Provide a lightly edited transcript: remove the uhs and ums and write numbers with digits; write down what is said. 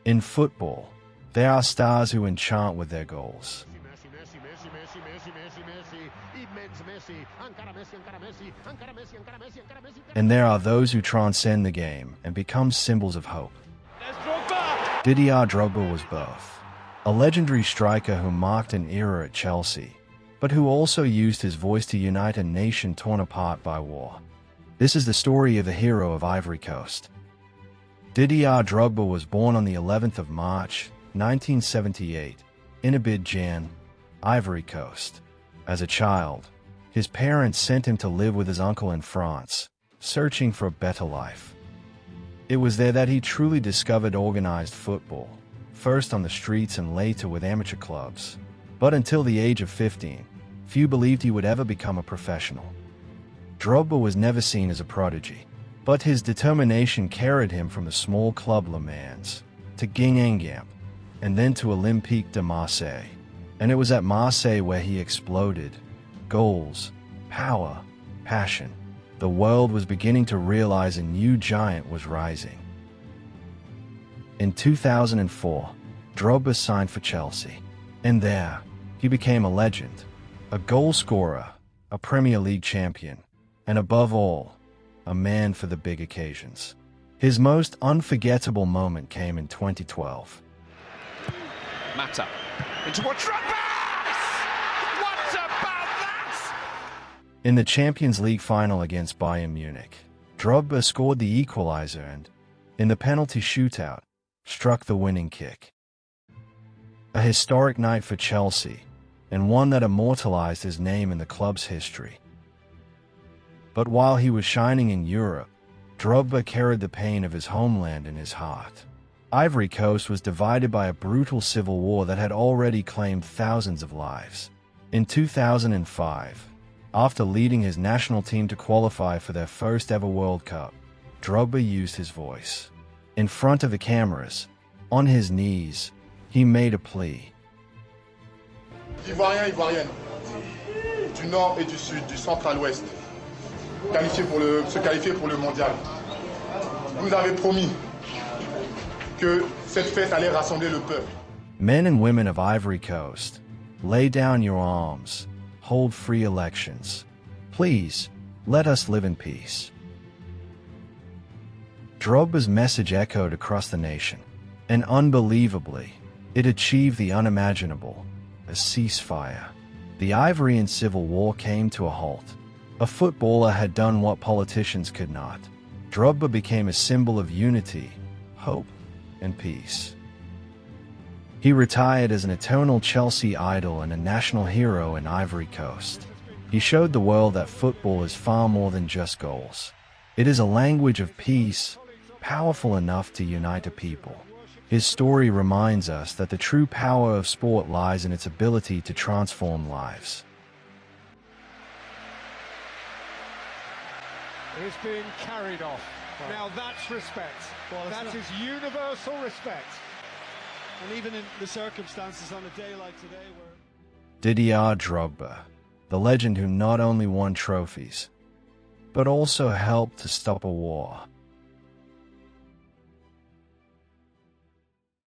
In football, there are stars who enchant with their goals. And there are those who transcend the game and become symbols of hope. Didier Drogba was both. A legendary striker who marked an era at Chelsea, but who also used his voice to unite a nation torn apart by war. This is the story of the hero of Ivory Coast. Didier Drogba was born on the 11th of March, 1978, in Abidjan, Ivory Coast. As a child, his parents sent him to live with his uncle in France, searching for a better life. It was there that he truly discovered organized football, first on the streets and later with amateur clubs. But until the age of 15, few believed he would ever become a professional. Drogba was never seen as a prodigy, but his determination carried him from the small club Le Mans to Guingamp, and then to Olympique de Marseille. And it was at Marseille where he exploded. Goals, power, passion. The world was beginning to realize a new giant was rising. In 2004, Drogba signed for Chelsea, and there, he became a legend, a goal scorer, a Premier League champion, and above all, a man for the big occasions. His most unforgettable moment came in 2012. Mata into what Drogba! What about that? In the Champions League final against Bayern Munich, Drogba scored the equalizer and, in the penalty shootout, struck the winning kick. A historic night for Chelsea, and one that immortalized his name in the club's history. But while he was shining in Europe, Drogba carried the pain of his homeland in his heart. Ivory Coast was divided by a brutal civil war that had already claimed thousands of lives. In 2005, after leading his national team to qualify for their first ever World Cup, Drogba used his voice. In front of the cameras, on his knees, he made a plea. Ivoiriens, Ivoiriennes, du Nord et du Sud, du Central-Ouest, se qualifier pour le mondial. Vous avez promis que cette fête allait rassembler le peuple. Men and women of Ivory Coast, lay down your arms, hold free elections. Please, let us live in peace. Drogba's message echoed across the nation, and unbelievably, it achieved the unimaginable, a ceasefire. The Ivorian civil war came to a halt. A footballer had done what politicians could not. Drogba became a symbol of unity, hope, and peace. He retired as an eternal Chelsea idol and a national hero in Ivory Coast. He showed the world that football is far more than just goals. It is a language of peace, powerful enough to unite a people. His story reminds us that the true power of sport lies in its ability to transform lives. Is being carried off. Now that's respect. Well, that is universal respect. And even in the circumstances on a day like today where... Didier Drogba, the legend who not only won trophies, but also helped to stop a war.